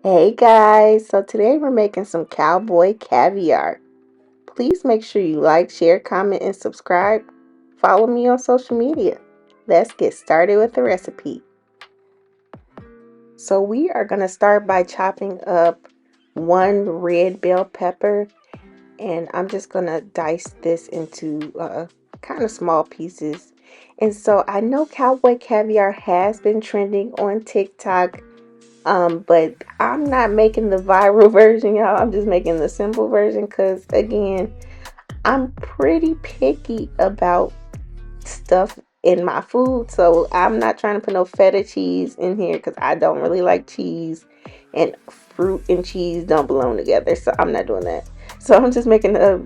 Hey guys, so today we're making some cowboy caviar. Please make sure you like, share, comment, and subscribe. Follow me on social media. Let's get started with the recipe. So we are going to start by chopping up one red bell pepper, and I'm just going to dice this into kind of small pieces. And so I know cowboy caviar has been trending on TikTok. But I'm not making the viral version, y'all. I'm just making the simple version because, again, I'm pretty picky about stuff in my food. So I'm not trying to put no feta cheese in here because I don't really like cheese. And fruit and cheese don't belong together. So I'm not doing that. So I'm just making a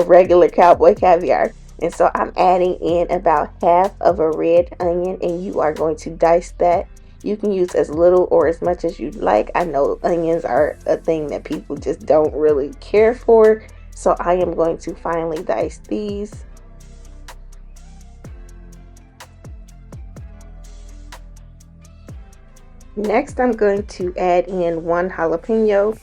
regular cowboy caviar. And so I'm adding in about half of a red onion, and you are going to dice that. You can use as little or as much as you'd like. I know onions are a thing that people just don't really care for. So I am going to finely dice these. Next, I'm going to add in one jalapeno.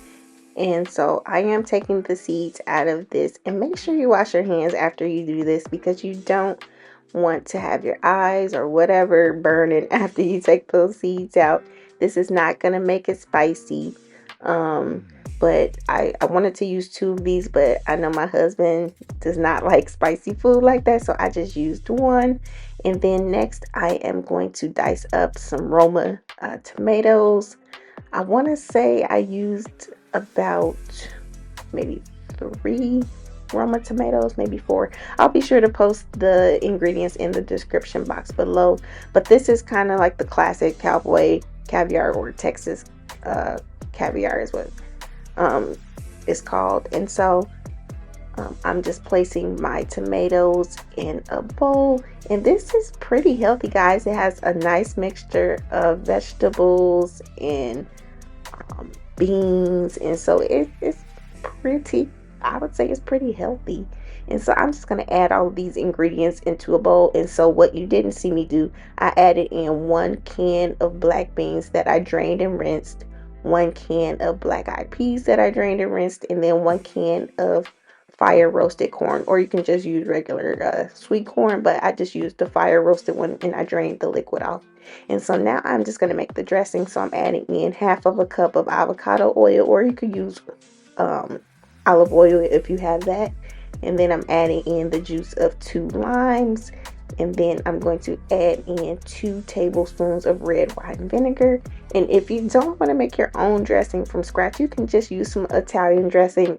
And so I am taking the seeds out of this, and make sure you wash your hands after you do this because you don't want to have your eyes or whatever burning after you take those seeds out. This is not going to make it spicy. Um, but I wanted to use two of these, but I know my husband does not like spicy food like that, so I just used one. And then next I am going to dice up some Roma tomatoes. I want to say I used about maybe three Roma tomatoes, maybe four. I'll be sure to post the ingredients in the description box below. But this is kind of like the classic cowboy caviar, or Texas caviar is what it's called. And so I'm just placing my tomatoes in a bowl, and this is pretty healthy, guys. It has a nice mixture of vegetables and beans, and so it's pretty, I would say it's pretty healthy. And so I'm just going to add all of these ingredients into a bowl. And so what you didn't see me do, I added in 1 can of black beans that I drained and rinsed, 1 can of black eyed peas that I drained and rinsed, and then 1 can of fire roasted corn, or you can just use regular sweet corn, but I just used the fire roasted one and I drained the liquid off. And so now I'm just going to make the dressing. So I'm adding in half of a cup of avocado oil, or you could use um, olive oil if you have that. And then I'm adding in the juice of 2 limes. And then I'm going to add in 2 tablespoons of red wine vinegar. And if you don't want to make your own dressing from scratch, you can just use some Italian dressing.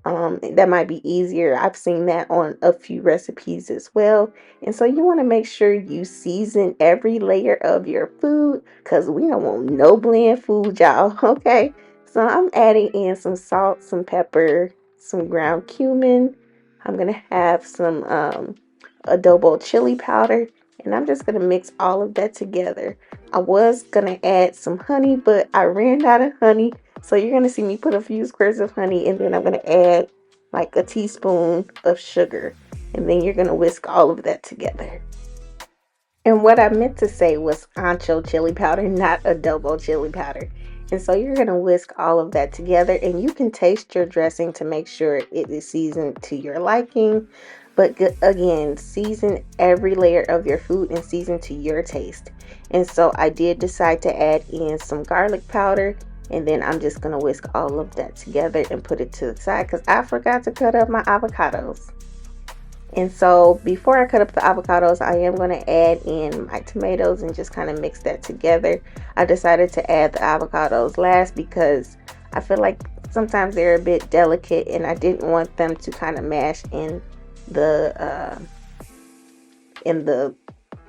That might be easier. I've seen that on a few recipes as well. And so you want to make sure you season every layer of your food, because we don't want no bland food, y'all. Okay. So I'm adding in some salt, some pepper, some ground cumin. I'm going to have some adobo chili powder, and I'm just going to mix all of that together. I was going to add some honey, but I ran out of honey. So you're going to see me put a few squares of honey, and then I'm going to add like a teaspoon of sugar. And then you're going to whisk all of that together. And what I meant to say was ancho chili powder, not adobo chili powder. And so you're going to whisk all of that together, and you can taste your dressing to make sure it is seasoned to your liking. But again, season every layer of your food and season to your taste. And so I did decide to add in some garlic powder, and then I'm just going to whisk all of that together and put it to the side because I forgot to cut up my avocados. And so before I cut up the avocados, I am going to add in my tomatoes and just kind of mix that together. I decided to add the avocados last because I feel like sometimes they're a bit delicate, and I didn't want them to kind of mash the in the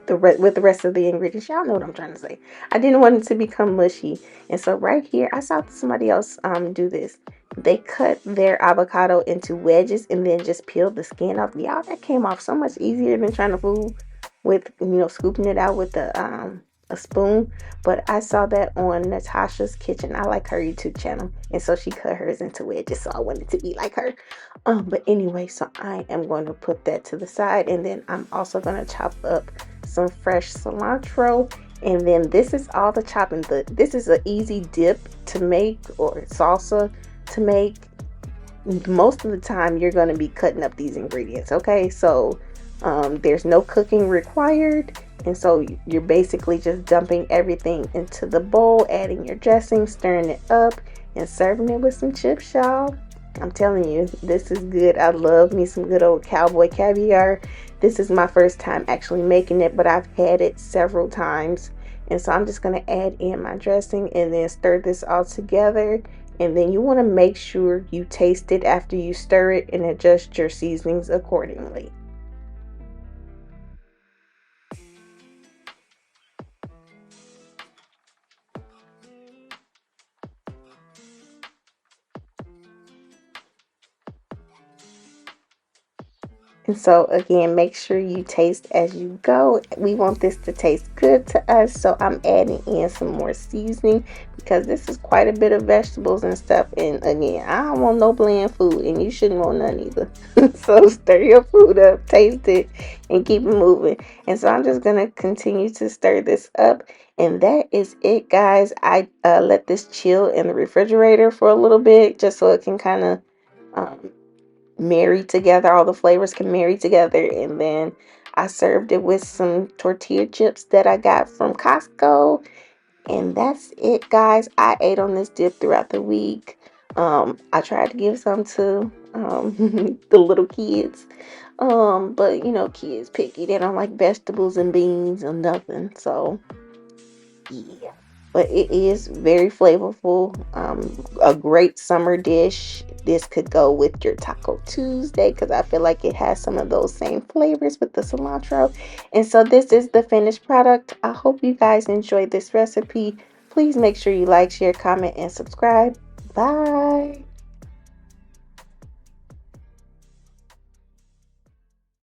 with the rest of the ingredients. Y'all know what I'm trying to say. I didn't want it to become mushy. And so right here, I saw somebody else do this. They cut their avocado into wedges and then just peeled the skin off. Y'all, that came off so much easier than trying to fool with, scooping it out with a spoon. But I saw that on Natasha's Kitchen. I like her YouTube channel, and so she cut hers into wedges, so I wanted to be like her. But anyway, so I am going to put that to the side, and then I'm also going to chop up some fresh cilantro. And then this is all the chopping. This is an easy dip to make or salsa to make, most of the time you're going to be cutting up these ingredients. Okay, so there's no cooking required, and so you're basically just dumping everything into the bowl, adding your dressing, stirring it up, and serving it with some chips, y'all. I'm telling you, this is good. I love me some good old Cowboy Caviar. This is my first time actually making it, but I've had it several times. And so I'm just going to add in my dressing and then stir this all together. And then you want to make sure you taste it after you stir it and adjust your seasonings accordingly. And so again, make sure you taste as you go. We want this to taste good to us, so I'm adding in some more seasoning because this is quite a bit of vegetables and stuff. And again, I don't want no bland food, and you shouldn't want none either. So stir your food up, taste it, and keep it moving. And so I'm just gonna continue to stir this up, and that is it, guys. I let this chill in the refrigerator for a little bit just so it can kind of um, marry together. All the flavors can marry together. And then I served it with some tortilla chips that I got from Costco. And that's it, guys. I ate on this dip throughout the week. I tried to give some to the little kids. But you know, kids picky. They don't like vegetables and beans or nothing. So yeah, but it is very flavorful. A great summer dish. This could go with your Taco Tuesday because I feel like it has some of those same flavors with the cilantro. And so this is the finished product. I hope you guys enjoyed this recipe. Please make sure you like, share, comment, and subscribe. Bye.